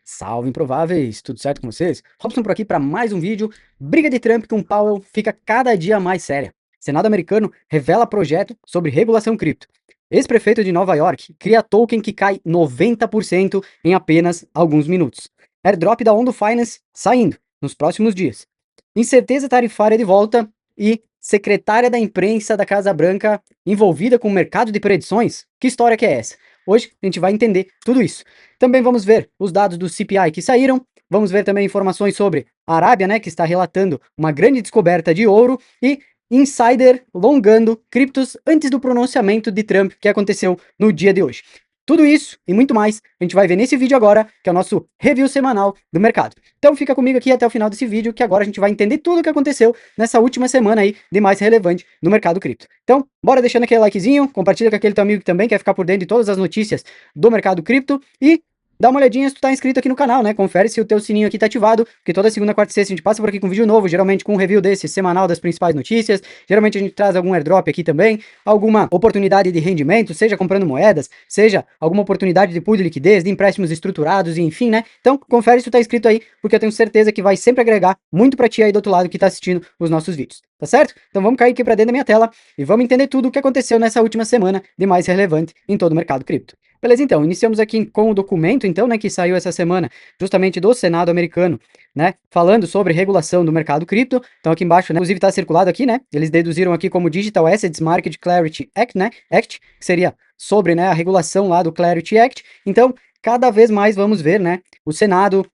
Salve improváveis, tudo certo com vocês? Robson por aqui para mais um vídeo. Briga de Trump com Powell fica cada dia mais séria. Senado americano revela projeto sobre regulação cripto. Ex-prefeito de Nova York cria token que cai 90% em apenas alguns minutos. Airdrop da Ondo Finance saindo nos próximos dias. Incerteza tarifária de volta e secretária da imprensa da Casa Branca envolvida com o mercado de predições? Que história que é essa? Hoje a gente vai entender tudo isso. Também vamos ver os dados do CPI que saíram, vamos ver também informações sobre a Arábia, né, que está relatando uma grande descoberta de ouro e insider longando criptos antes do pronunciamento de Trump que aconteceu no dia de hoje. Tudo isso e muito mais a gente vai ver nesse vídeo agora, que é o nosso review semanal do mercado. Então fica comigo aqui até o final desse vídeo, que agora a gente vai entender tudo o que aconteceu nessa última semana aí de mais relevante no mercado cripto. Então, bora deixando aquele likezinho, compartilha com aquele teu amigo que também quer ficar por dentro de todas as notícias do mercado cripto e dá uma olhadinha se tu tá inscrito aqui no canal, né? Confere se o teu sininho aqui tá ativado, porque toda segunda, quarta e sexta a gente passa por aqui com vídeo novo, geralmente com um review desse semanal das principais notícias. Geralmente a gente traz algum airdrop aqui também, alguma oportunidade de rendimento, seja comprando moedas, seja alguma oportunidade de pool de liquidez, de empréstimos estruturados, enfim, né? Então, confere se tu tá inscrito aí, porque eu tenho certeza que vai sempre agregar muito pra ti aí do outro lado que tá assistindo os nossos vídeos, tá certo? Então vamos cair aqui pra dentro da minha tela e vamos entender tudo o que aconteceu nessa última semana de mais relevante em todo o mercado cripto. Beleza, então, iniciamos aqui com o documento, então, né, que saiu essa semana, justamente do Senado americano, né, falando sobre regulação do mercado cripto. Então, aqui embaixo, né, inclusive está circulado aqui, né, eles deduziram aqui como Digital Assets Market Clarity Act, né, que seria sobre, né, a regulação lá do Clarity Act. Então, cada vez mais vamos ver, né, o Senado,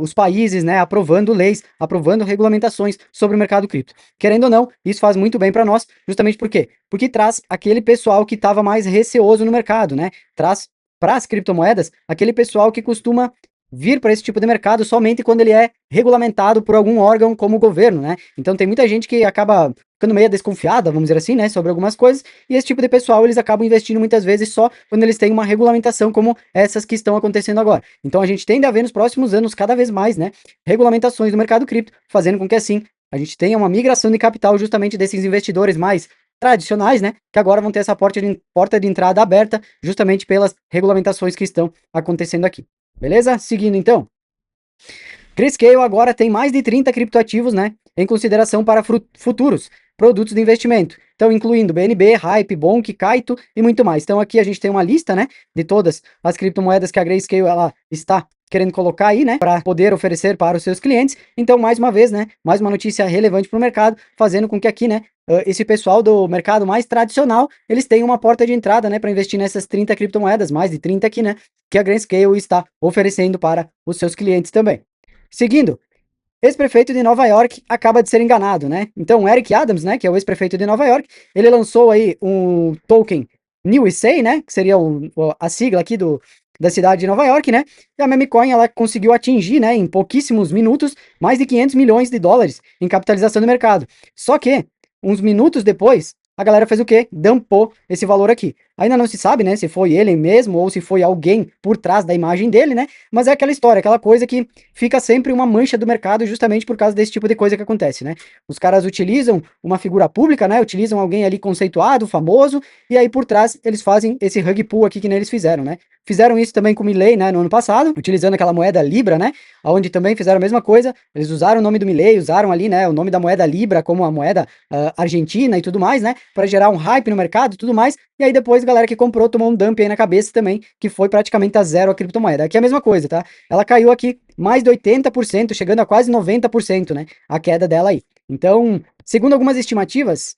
os países, né, aprovando leis, aprovando regulamentações sobre o mercado cripto. Querendo ou não, isso faz muito bem para nós, justamente por quê? Porque traz aquele pessoal que estava mais receoso no mercado, né? Traz para as criptomoedas aquele pessoal que costuma vir para esse tipo de mercado somente quando ele é regulamentado por algum órgão como o governo, né? Então tem muita gente que acaba ficando meio desconfiada, vamos dizer assim, né, sobre algumas coisas, e esse tipo de pessoal eles acabam investindo muitas vezes só quando eles têm uma regulamentação como essas que estão acontecendo agora. Então a gente tende a ver nos próximos anos cada vez mais, né, regulamentações do mercado cripto, fazendo com que assim a gente tenha uma migração de capital justamente desses investidores mais tradicionais, né, que agora vão ter essa porta de entrada aberta justamente pelas regulamentações que estão acontecendo aqui. Beleza? Seguindo então. Grayscale agora tem mais de 30 criptoativos, né, em consideração para futuros produtos de investimento. Então, incluindo BNB, Hype, Bonk, Kaito e muito mais. Então, aqui a gente tem uma lista, né, de todas as criptomoedas que a Grayscale ela está querendo colocar aí, né, para poder oferecer para os seus clientes. Então, mais uma vez, né, mais uma notícia relevante para o mercado, fazendo com que aqui, né, esse pessoal do mercado mais tradicional, eles tenham uma porta de entrada, né, para investir nessas 30 criptomoedas, mais de 30 aqui, né, que a Grayscale está oferecendo para os seus clientes também. Seguindo, ex-prefeito de Nova York acaba de ser enganado, né? Então, Eric Adams, né, que é o ex-prefeito de Nova York, ele lançou aí um token New USA, né, que seria a sigla aqui da cidade de Nova York, né? E a memecoin, ela conseguiu atingir, né, em pouquíssimos minutos, mais de 500 milhões de dólares em capitalização do mercado. Só que, uns minutos depois, a galera fez o quê? Dumpou esse valor aqui. Ainda não se sabe, né, se foi ele mesmo ou se foi alguém por trás da imagem dele, né? Mas é aquela história, aquela coisa que fica sempre uma mancha do mercado justamente por causa desse tipo de coisa que acontece, né? Os caras utilizam uma figura pública, né? Utilizam alguém ali conceituado, famoso, e aí por trás eles fazem esse rug pull aqui que nem eles fizeram, né? Fizeram isso também com o Milei, né, no ano passado, utilizando aquela moeda Libra, né? Onde também fizeram a mesma coisa. Eles usaram o nome do Milei, usaram ali, né, o nome da moeda Libra como a moeda argentina e tudo mais, né? Para gerar um hype no mercado e tudo mais. E aí depois a galera que comprou tomou um dump aí na cabeça também, que foi praticamente a zero a criptomoeda. Aqui é a mesma coisa, tá? Ela caiu aqui mais de 80%, chegando a quase 90%, né? A queda dela aí. Então, segundo algumas estimativas,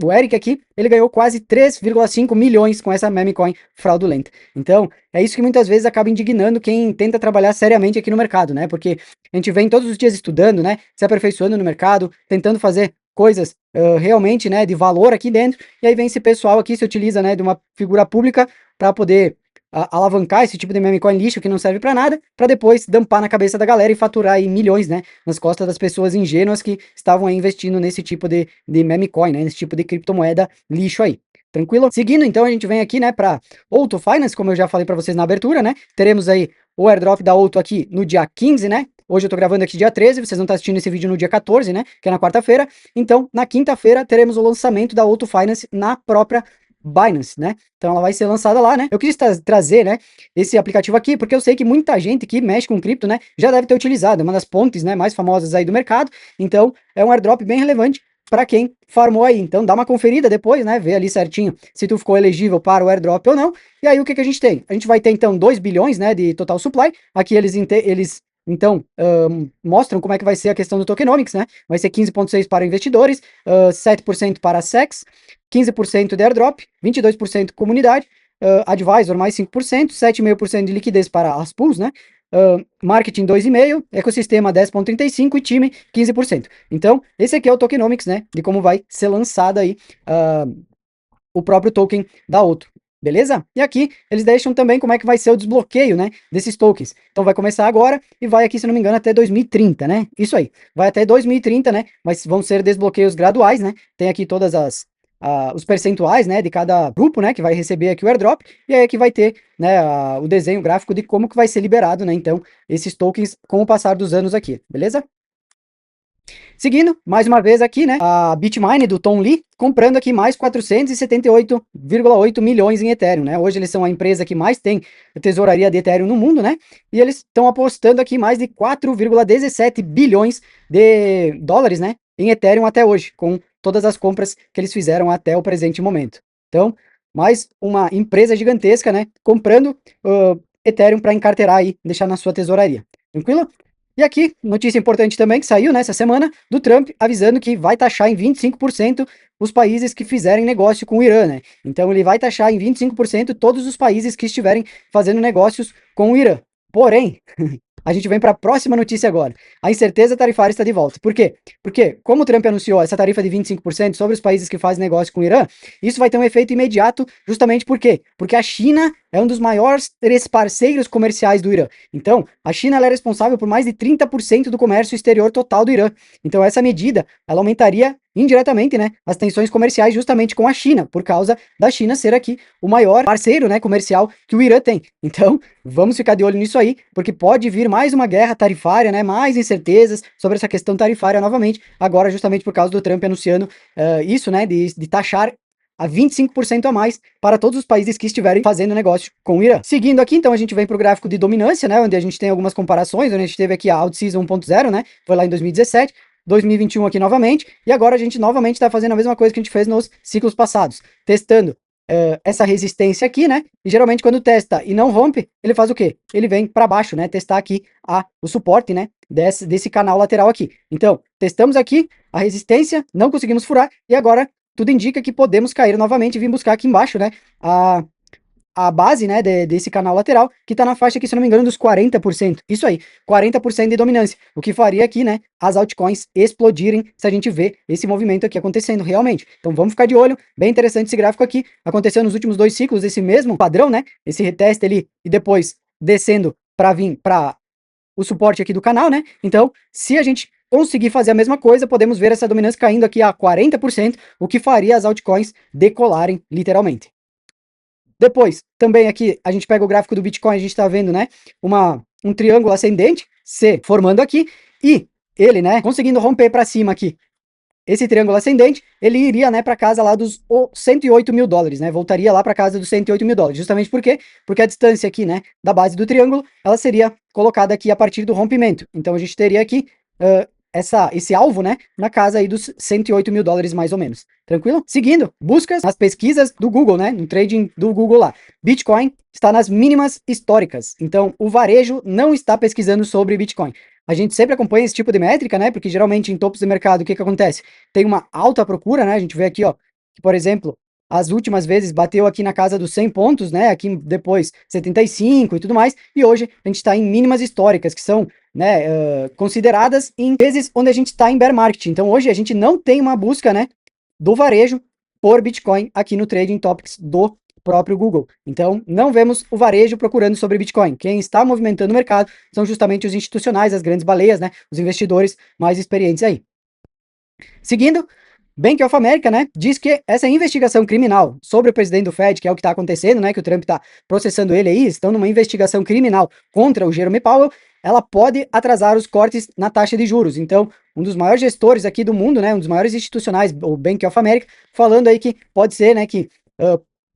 o Eric aqui, ele ganhou quase 3,5 milhões com essa meme coin fraudulenta. Então, é isso que muitas vezes acaba indignando quem tenta trabalhar seriamente aqui no mercado, né? Porque a gente vem todos os dias estudando, né? Se aperfeiçoando no mercado, tentando fazer coisas realmente, né, de valor aqui dentro, e aí vem esse pessoal aqui, se utiliza, né, de uma figura pública para poder alavancar esse tipo de meme coin lixo que não serve para nada, para depois dampar na cabeça da galera e faturar aí milhões, né, nas costas das pessoas ingênuas que estavam aí investindo nesse tipo de meme coin, né, nesse tipo de criptomoeda lixo aí. Tranquilo? Seguindo, então, a gente vem aqui, né, para Auto Finance, como eu já falei para vocês na abertura, né, teremos aí o airdrop da Auto aqui no dia 15, né, hoje eu tô gravando aqui dia 13, vocês vão estar assistindo esse vídeo no dia 14, né, que é na quarta-feira, então, na quinta-feira, teremos o lançamento da Auto Finance na própria Binance, né? Então ela vai ser lançada lá, né? Eu quis trazer, né, esse aplicativo aqui, porque eu sei que muita gente que mexe com cripto, né, já deve ter utilizado, é uma das pontes, né, mais famosas aí do mercado. Então é um airdrop bem relevante para quem farmou aí. Então dá uma conferida depois, né, vê ali certinho se tu ficou elegível para o airdrop ou não. E aí o que que a gente tem? A gente vai ter então 2 bilhões, né, de total supply. Aqui eles então, mostram como é que vai ser a questão do tokenomics, né? Vai ser 15,6% para investidores, 7% para SEX, 15% de airdrop, 22% comunidade, advisor mais 5%, 7,5% de liquidez para as pools, né? Marketing 2,5%, ecossistema 10,35% e time 15%. Então, esse aqui é o tokenomics, né? De como vai ser lançado aí o próprio token da Outro. Beleza? E aqui eles deixam também como é que vai ser o desbloqueio, né, desses tokens. Então vai começar agora e vai aqui, se não me engano, até 2030, né? Isso aí. Vai até 2030, né? Mas vão ser desbloqueios graduais, né? Tem aqui todas os percentuais, né, de cada grupo, né, que vai receber aqui o airdrop, e aí aqui vai ter, né, o desenho gráfico de como que vai ser liberado, né, então, esses tokens com o passar dos anos aqui, beleza? Seguindo, mais uma vez aqui, né, a Bitmine do Tom Lee, comprando aqui mais 478,8 milhões em Ethereum, né? Hoje eles são a empresa que mais tem tesouraria de Ethereum no mundo, né? E eles estão apostando aqui mais de 4,17 bilhões de dólares, né, em Ethereum até hoje, com todas as compras que eles fizeram até o presente momento. Então, mais uma empresa gigantesca, né, comprando Ethereum para encarteirar aí, deixar na sua tesouraria. Tranquilo? E aqui, notícia importante também que saiu nessa semana, do Trump avisando que vai taxar em 25% os países que fizerem negócio com o Irã, né? Então ele vai taxar em 25% todos os países que estiverem fazendo negócios com o Irã. Porém, a gente vem para a próxima notícia agora. A incerteza tarifária está de volta. Por quê? Porque, como o Trump anunciou essa tarifa de 25% sobre os países que fazem negócio com o Irã, isso vai ter um efeito imediato, justamente por quê? Porque a China é um dos maiores parceiros comerciais do Irã. Então, a China ela é responsável por mais de 30% do comércio exterior total do Irã. Então, essa medida, ela aumentaria indiretamente, né, as tensões comerciais justamente com a China, por causa da China ser aqui o maior parceiro, né, comercial que o Irã tem. Então, vamos ficar de olho nisso aí, porque pode vir mais uma guerra tarifária, né, mais incertezas sobre essa questão tarifária novamente, agora justamente por causa do Trump anunciando isso, né, de taxar a 25% a mais para todos os países que estiverem fazendo negócio com o Irã. Seguindo aqui, então, a gente vem para o gráfico de dominância, né, onde a gente tem algumas comparações, onde a gente teve aqui a Outseason 1.0, né, foi lá em 2017, 2021 aqui novamente, e agora a gente novamente está fazendo a mesma coisa que a gente fez nos ciclos passados, testando essa resistência aqui, né? E geralmente quando testa e não rompe, ele faz o quê? Ele vem para baixo, né? Testar aqui o suporte, né? Desse canal lateral aqui. Então, testamos aqui a resistência, não conseguimos furar, e agora tudo indica que podemos cair novamente e vir buscar aqui embaixo, né? A base, né, desse canal lateral, que está na faixa aqui, se não me engano, dos 40%. Isso aí, 40% de dominância. O que faria aqui, né, as altcoins explodirem se a gente vê esse movimento aqui acontecendo realmente. Então vamos ficar de olho, bem interessante esse gráfico aqui. Aconteceu nos últimos 2 ciclos, esse mesmo padrão, né, esse reteste ali e depois descendo para vir para o suporte aqui do canal, né. Então, se a gente conseguir fazer a mesma coisa, podemos ver essa dominância caindo aqui a 40%, o que faria as altcoins decolarem literalmente. Depois, também aqui, a gente pega o gráfico do Bitcoin, a gente está vendo, né, um triângulo ascendente se formando aqui, e ele, né, conseguindo romper para cima aqui, esse triângulo ascendente, ele iria, né, para casa lá dos 108 mil dólares, né, voltaria lá para casa dos 108 mil dólares, justamente por quê? Porque a distância aqui, né, da base do triângulo, ela seria colocada aqui a partir do rompimento, então a gente teria aqui esse alvo, né, na casa aí dos 108 mil dólares mais ou menos, tranquilo? Seguindo, buscas nas pesquisas do Google, né, no trading do Google lá, Bitcoin está nas mínimas históricas, então o varejo não está pesquisando sobre Bitcoin. A gente sempre acompanha esse tipo de métrica, né, porque geralmente em topos de mercado, o que que acontece? Tem uma alta procura, né, a gente vê aqui, ó, que, por exemplo, as últimas vezes bateu aqui na casa dos 100 pontos, né, aqui depois 75 e tudo mais, e hoje a gente está em mínimas históricas, que são, né, consideradas em vezes onde a gente está em bear market. Então hoje a gente não tem uma busca, né, do varejo por Bitcoin aqui no Trading Topics do próprio Google. Então não vemos o varejo procurando sobre Bitcoin. Quem está movimentando o mercado são justamente os institucionais, as grandes baleias, né, os investidores mais experientes aí. Seguindo, Bank of America, né, diz que essa investigação criminal sobre o presidente do Fed, que é o que está acontecendo, né, que o Trump está processando ele aí, estão numa investigação criminal contra o Jerome Powell, ela pode atrasar os cortes na taxa de juros. Então, um dos maiores gestores aqui do mundo, né, um dos maiores institucionais, o Bank of America, falando aí que pode ser, né, que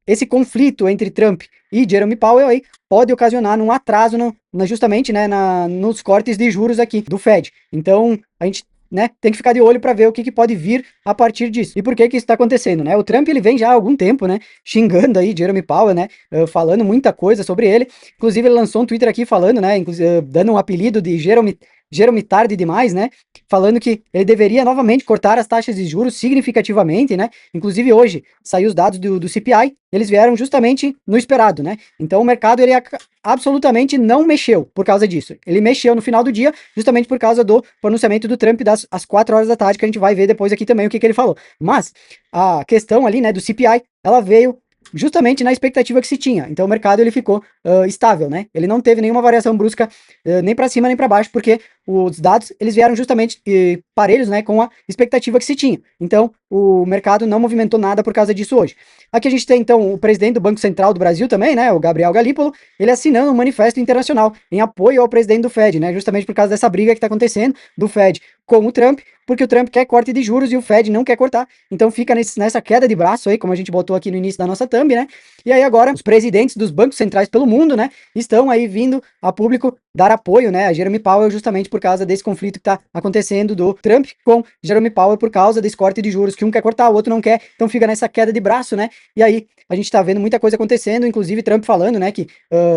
esse conflito entre Trump e Jerome Powell aí pode ocasionar um atraso justamente, né, nos cortes de juros aqui do Fed. Então, a gente, né, tem que ficar de olho para ver o que pode vir a partir disso. E por que isso está acontecendo, né? O Trump, ele vem já há algum tempo, né, xingando aí Jerome Powell, né, falando muita coisa sobre ele. Inclusive, ele lançou um Twitter aqui falando, né, dando um apelido de Jerome tarde demais, né? Falando que ele deveria novamente cortar as taxas de juros significativamente, né? Inclusive hoje saiu os dados do CPI, eles vieram justamente no esperado, né? Então o mercado ele absolutamente não mexeu por causa disso. Ele mexeu no final do dia justamente por causa do pronunciamento do Trump às 4 horas da tarde, que a gente vai ver depois aqui também o que ele falou. Mas a questão ali, né, do CPI, ela veio justamente na expectativa que se tinha. Então o mercado ele ficou estável, né? Ele não teve nenhuma variação brusca nem para cima nem para baixo, porque os dados eles vieram justamente parelhos, né, com a expectativa que se tinha. Então o mercado não movimentou nada por causa disso hoje. Aqui a gente tem então o presidente do Banco Central do Brasil também, né, o Gabriel Galípolo, ele assinando um manifesto internacional em apoio ao presidente do Fed, né, justamente por causa dessa briga que está acontecendo do Fed com o Trump, porque o Trump quer corte de juros e o Fed não quer cortar. Então fica nessa queda de braço aí, como a gente botou aqui no início da nossa thumb, né? E aí agora os presidentes dos bancos centrais pelo mundo, né, estão aí vindo a público dar apoio, né, a Jerome Powell justamente por causa desse conflito que está acontecendo do Trump com Jerome Powell por causa desse corte de juros, que um quer cortar, o outro não quer, então fica nessa queda de braço, né? E aí a gente tá vendo muita coisa acontecendo, inclusive Trump falando, né, que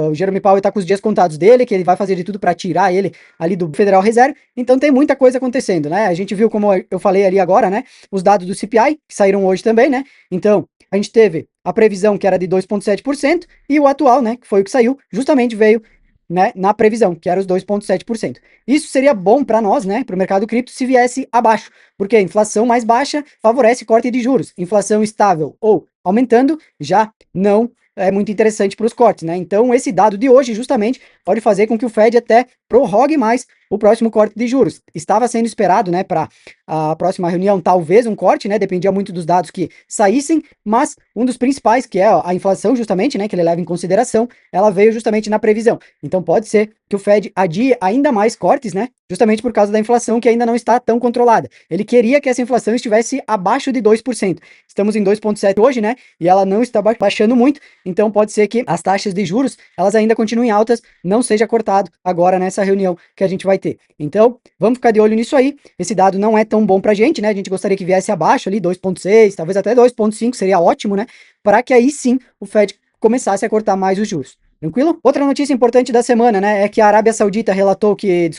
o Jerome Powell tá com os dias contados dele, que ele vai fazer de tudo para tirar ele ali do Federal Reserve, então tem muita coisa acontecendo, né? A gente viu, como eu falei ali agora, né, os dados do CPI, que saíram hoje também, né? Então, a gente teve a previsão que era de 2,7% e o atual, né, que foi o que saiu, justamente veio, né, na previsão, que era os 2,7%. Isso seria bom para nós, né, para o mercado cripto, se viesse abaixo, porque a inflação mais baixa favorece corte de juros. Inflação estável ou aumentando já não é muito interessante para os cortes, né? Então, esse dado de hoje justamente pode fazer com que o Fed até prorrogue mais o próximo corte de juros. Estava sendo esperado, né, para a próxima reunião, talvez um corte, né, dependia muito dos dados que saíssem, mas um dos principais, que é a inflação justamente, né, que ele leva em consideração, ela veio justamente na previsão. Então pode ser que o Fed adie ainda mais cortes, né, justamente por causa da inflação que ainda não está tão controlada. Ele queria que essa inflação estivesse abaixo de 2%. Estamos em 2,7 hoje, né, e ela não está baixando muito, então pode ser que as taxas de juros, elas ainda continuem altas, não seja cortado agora nessa reunião que a gente vai ter. Então, vamos ficar de olho nisso aí. Esse dado não é tão bom pra gente, né? A gente gostaria que viesse abaixo ali, 2,6, talvez até 2,5, seria ótimo, né? Para que aí sim o Fed começasse a cortar mais os juros. Tranquilo? Outra notícia importante da semana, né, é que a Arábia Saudita relatou que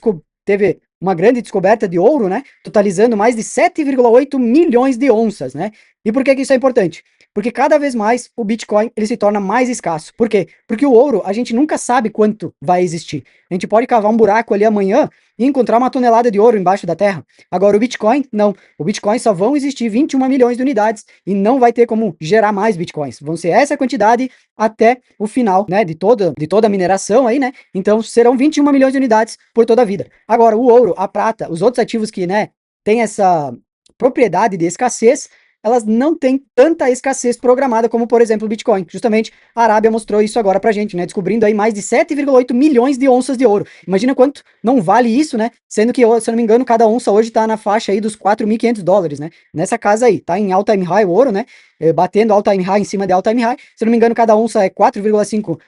teve uma grande descoberta de ouro, né, totalizando mais de 7,8 milhões de onças, né? E por que isso é importante? Porque cada vez mais o Bitcoin ele se torna mais escasso. Por quê? Porque o ouro a gente nunca sabe quanto vai existir. A gente pode cavar um buraco ali amanhã e encontrar uma tonelada de ouro embaixo da terra. Agora o Bitcoin, não. O Bitcoin só vão existir 21 milhões de unidades e não vai ter como gerar mais Bitcoins. Vão ser essa quantidade até o final, né, de toda a mineração aí, né? Então serão 21 milhões de unidades por toda a vida. Agora o ouro, a prata, os outros ativos que, né, tem essa propriedade de escassez, elas não têm tanta escassez programada como, por exemplo, o Bitcoin. Justamente a Arábia mostrou isso agora pra gente, né? Descobrindo aí mais de 7,8 milhões de onças de ouro. Imagina quanto não vale isso, né? Sendo que, se eu não me engano, cada onça hoje tá na faixa aí dos 4.500 dólares, né? Nessa casa aí, tá em all time high o ouro, né? Batendo all time high em cima de all time high. Se eu não me engano, cada onça é 4,5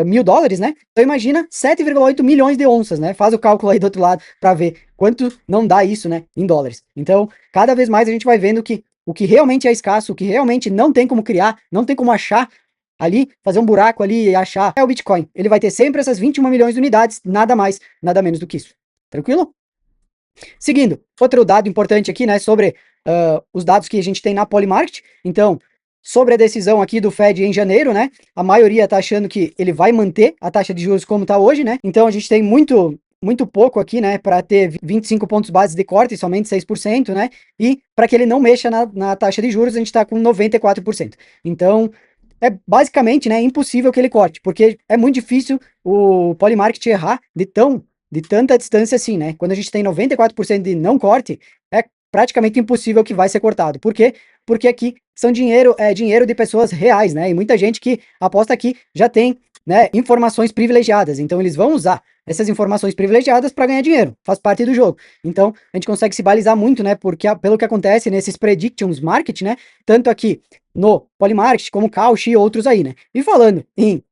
mil dólares, né? Então imagina 7,8 milhões de onças, né? Faz o cálculo aí do outro lado para ver quanto não dá isso, né? Em dólares. Então, cada vez mais a gente vai vendo que o que realmente é escasso, o que realmente não tem como criar, não tem como achar ali, fazer um buraco ali e achar, é o Bitcoin. Ele vai ter sempre essas 21 milhões de unidades, nada mais, nada menos do que isso. Tranquilo? Seguindo, outro dado importante aqui, né, sobre os dados que a gente tem na Polymarket. Então, sobre a decisão aqui do Fed em janeiro, né, a maioria está achando que ele vai manter a taxa de juros como está hoje, né, então a gente tem muito pouco aqui, né, para ter 25 pontos base de corte, somente 6%, né, e para que ele não mexa na taxa de juros, a gente está com 94%. Então, é basicamente, né, impossível que ele corte, porque é muito difícil o Polymarket errar de tanta distância assim, né? Quando a gente tem 94% de não corte, é praticamente impossível que vai ser cortado. Por quê? Porque aqui é dinheiro de pessoas reais, né? E muita gente que aposta aqui já tem, né, informações privilegiadas. Então eles vão usar essas informações privilegiadas para ganhar dinheiro. Faz parte do jogo. Então a gente consegue se balizar muito, né, pelo que acontece nesses predictions market, né? Tanto aqui no Polymarket, como Cauchy e outros aí, né? E falando em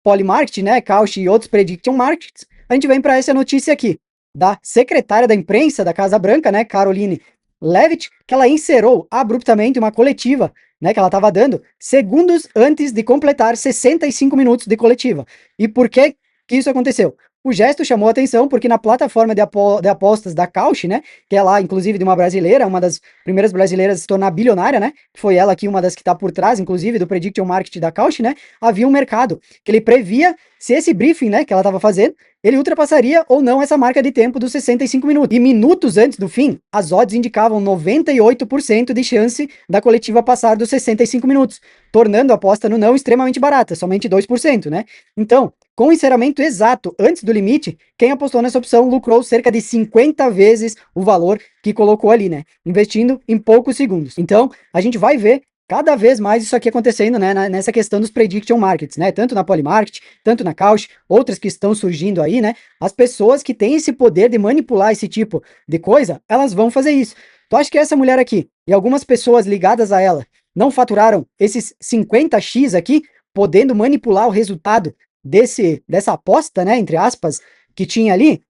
Polymarket, né, Cauchy e outros prediction markets, a gente vem para essa notícia aqui, da secretária da imprensa da Casa Branca, né, Caroline Levitt, que ela encerrou abruptamente uma coletiva, né, que ela estava dando segundos antes de completar 65 minutos de coletiva. E por que que isso aconteceu? O gesto chamou atenção porque na plataforma de apostas da Cauchy, né, que é lá, inclusive, de uma brasileira, uma das primeiras brasileiras a se tornar bilionária, né, foi ela aqui, uma das que está por trás, inclusive, do prediction market da Cauchy, né, havia um mercado que ele previa se esse briefing, né, que ela estava fazendo, ele ultrapassaria ou não essa marca de tempo dos 65 minutos. E minutos antes do fim, as odds indicavam 98% de chance da coletiva passar dos 65 minutos, tornando a aposta no não extremamente barata, somente 2%, né? Então, com o encerramento exato antes do limite, quem apostou nessa opção lucrou cerca de 50 vezes o valor que colocou ali, né? Investindo em poucos segundos. Então, a gente vai ver cada vez mais isso aqui acontecendo, né, nessa questão dos prediction markets, né, tanto na Polymarket, tanto na Cauchy, outras que estão surgindo aí, né, as pessoas que têm esse poder de manipular esse tipo de coisa, elas vão fazer isso. Tu acha que essa mulher aqui e algumas pessoas ligadas a ela não faturaram esses 50x aqui, podendo manipular o resultado dessa aposta, né, entre aspas, que tinha ali?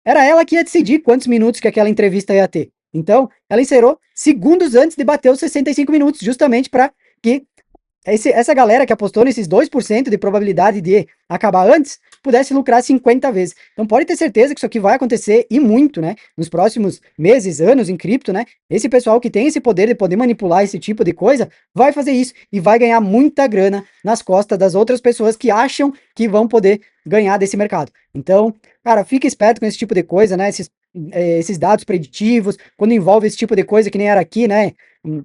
Era ela que ia decidir quantos minutos que aquela entrevista ia ter. Então, ela encerrou segundos antes de bater os 65 minutos, justamente para que essa galera que apostou nesses 2% de probabilidade de acabar antes, pudesse lucrar 50 vezes. Então pode ter certeza que isso aqui vai acontecer e muito, né? Nos próximos meses, anos em cripto, né? Esse pessoal que tem esse poder de poder manipular esse tipo de coisa, vai fazer isso e vai ganhar muita grana nas costas das outras pessoas que acham que vão poder ganhar desse mercado. Então, cara, fica esperto com esse tipo de coisa, né? Esses dados preditivos, quando envolve esse tipo de coisa que nem era aqui, né?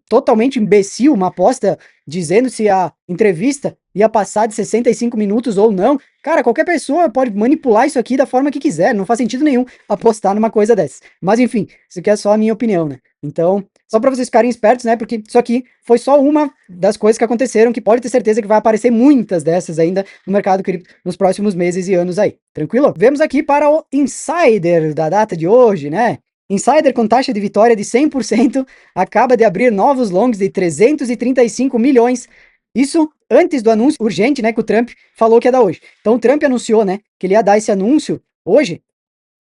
Totalmente imbecil, uma aposta dizendo se a entrevista ia passar de 65 minutos ou não. Cara, qualquer pessoa pode manipular isso aqui da forma que quiser, não faz sentido nenhum apostar numa coisa dessa. Mas enfim, isso aqui é só a minha opinião, né? Então, só para vocês ficarem espertos, né? Porque isso aqui foi só uma das coisas que aconteceram, que pode ter certeza que vai aparecer muitas dessas ainda no mercado cripto nos próximos meses e anos aí. Tranquilo? Vemos aqui para o Insider da data de hoje, né? Insider com taxa de vitória de 100% acaba de abrir novos longs de 335 milhões. Isso antes do anúncio urgente, né, que o Trump falou que ia dar hoje. Então o Trump anunciou, né, que ele ia dar esse anúncio hoje,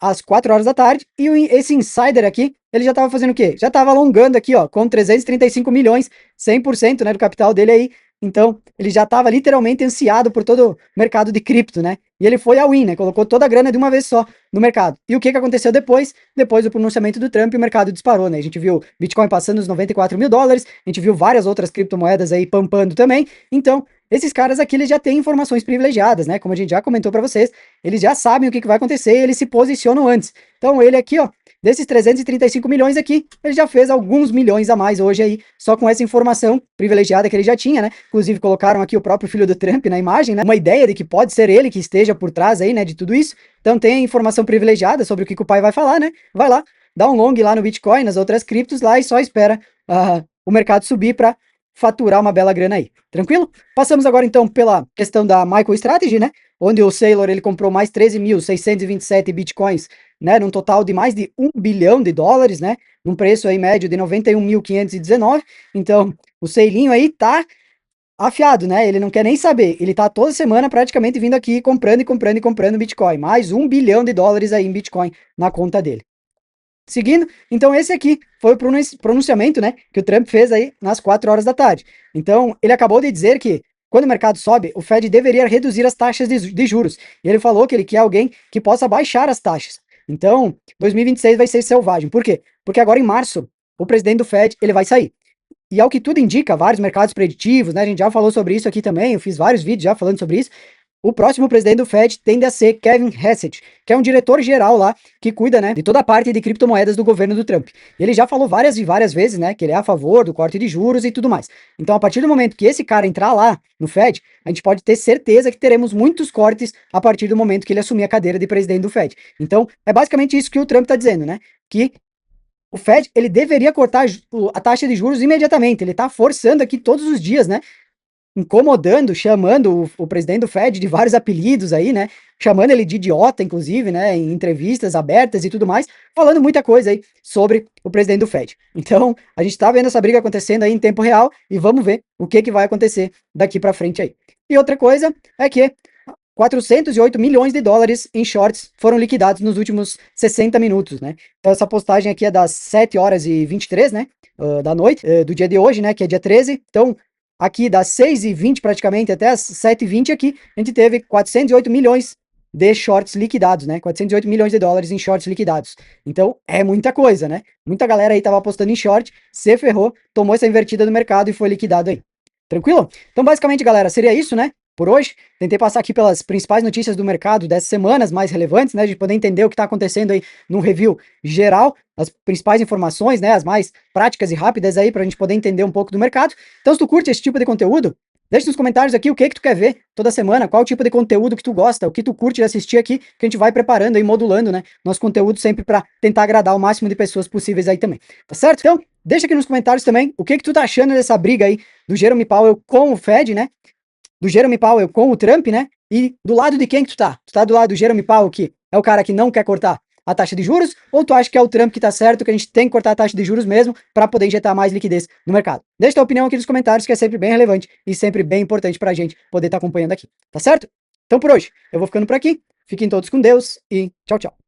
às 4 horas da tarde, e esse insider aqui, ele já estava fazendo o quê? Já estava alongando aqui, ó, com 335 milhões, 100%, né, do capital dele aí. Então, ele já estava literalmente ansiado por todo o mercado de cripto, né? E ele foi all-in, né? Colocou toda a grana de uma vez só no mercado. E o que aconteceu depois? Depois do pronunciamento do Trump, o mercado disparou, né? A gente viu Bitcoin passando os 94 mil dólares, a gente viu várias outras criptomoedas aí pampando também. Então, esses caras aqui, eles já têm informações privilegiadas, né? Como a gente já comentou para vocês, eles já sabem o que vai acontecer e eles se posicionam antes. Então, ele aqui, ó, desses 335 milhões aqui, ele já fez alguns milhões a mais hoje aí, só com essa informação privilegiada que ele já tinha, né? Inclusive colocaram aqui o próprio filho do Trump na imagem, né? Uma ideia de que pode ser ele que esteja por trás aí, né, de tudo isso. Então tem a informação privilegiada sobre o que o pai vai falar, né? Vai lá, dá um long lá no Bitcoin, nas outras criptos lá e só espera o mercado subir para faturar uma bela grana aí. Tranquilo? Passamos agora então pela questão da MicroStrategy, né? Onde o Saylor ele comprou mais 13.627 bitcoins, né? Num total de mais de 1 bilhão de dólares, né? Num preço aí médio de 91.519. Então, o Seilinho aí tá afiado, né? Ele não quer nem saber. Ele tá toda semana praticamente vindo aqui comprando e comprando e comprando Bitcoin. Mais 1 bilhão de dólares aí em Bitcoin na conta dele. Seguindo, então esse aqui foi o pronunciamento, né, que o Trump fez aí nas 4 horas da tarde. Então, ele acabou de dizer que quando o mercado sobe, o Fed deveria reduzir as taxas de juros. E ele falou que ele quer alguém que possa baixar as taxas. Então, 2026 vai ser selvagem. Por quê? Porque agora em março, o presidente do Fed, ele vai sair. E ao que tudo indica, vários mercados preditivos, né, a gente já falou sobre isso aqui também, eu fiz vários vídeos já falando sobre isso. O próximo presidente do Fed tende a ser Kevin Hassett, que é um diretor-geral lá, que cuida, né, de toda a parte de criptomoedas do governo do Trump. Ele já falou várias e várias vezes, né, que ele é a favor do corte de juros e tudo mais. Então, a partir do momento que esse cara entrar lá no Fed, a gente pode ter certeza que teremos muitos cortes a partir do momento que ele assumir a cadeira de presidente do Fed. Então, é basicamente isso que o Trump está dizendo, né, que o Fed, ele deveria cortar a taxa de juros imediatamente. Ele está forçando aqui todos os dias, né, incomodando, chamando o presidente do Fed de vários apelidos aí, né? Chamando ele de idiota, inclusive, né? Em entrevistas abertas e tudo mais, falando muita coisa aí sobre o presidente do Fed. Então, a gente tá vendo essa briga acontecendo aí em tempo real e vamos ver o que vai acontecer daqui para frente aí. E outra coisa é que 408 milhões de dólares em shorts foram liquidados nos últimos 60 minutos, né? Então essa postagem aqui é das 7 horas e 23, né? Da noite, do dia de hoje, né? Que é dia 13. Então, aqui das 6h20 praticamente até as 7h20 aqui, a gente teve 408 milhões de shorts liquidados, né? 408 milhões de dólares em shorts liquidados. Então, é muita coisa, né? Muita galera aí tava apostando em short, se ferrou, tomou essa invertida no mercado e foi liquidado aí. Tranquilo? Então, basicamente, galera, seria isso, né? Por hoje, tentei passar aqui pelas principais notícias do mercado dessas semanas mais relevantes, né, de poder entender o que está acontecendo aí num review geral, as principais informações, né, as mais práticas e rápidas aí para a gente poder entender um pouco do mercado. Então, se tu curte esse tipo de conteúdo, deixa nos comentários aqui o que tu quer ver toda semana, qual tipo de conteúdo que tu gosta, o que tu curte de assistir aqui, que a gente vai preparando aí, modulando, né, nosso conteúdo sempre para tentar agradar o máximo de pessoas possíveis aí também, tá certo? Então, deixa aqui nos comentários também o que tu tá achando dessa briga aí do Jerome Powell com o Fed, né, do Jerome Powell com o Trump, né? E do lado de quem que tu tá? Tu tá do lado do Jerome Powell, que é o cara que não quer cortar a taxa de juros, ou tu acha que é o Trump que tá certo, que a gente tem que cortar a taxa de juros mesmo para poder injetar mais liquidez no mercado? Deixa tua opinião aqui nos comentários, que é sempre bem relevante e sempre bem importante pra gente poder estar acompanhando aqui, tá certo? Então por hoje, eu vou ficando por aqui. Fiquem todos com Deus e tchau, tchau.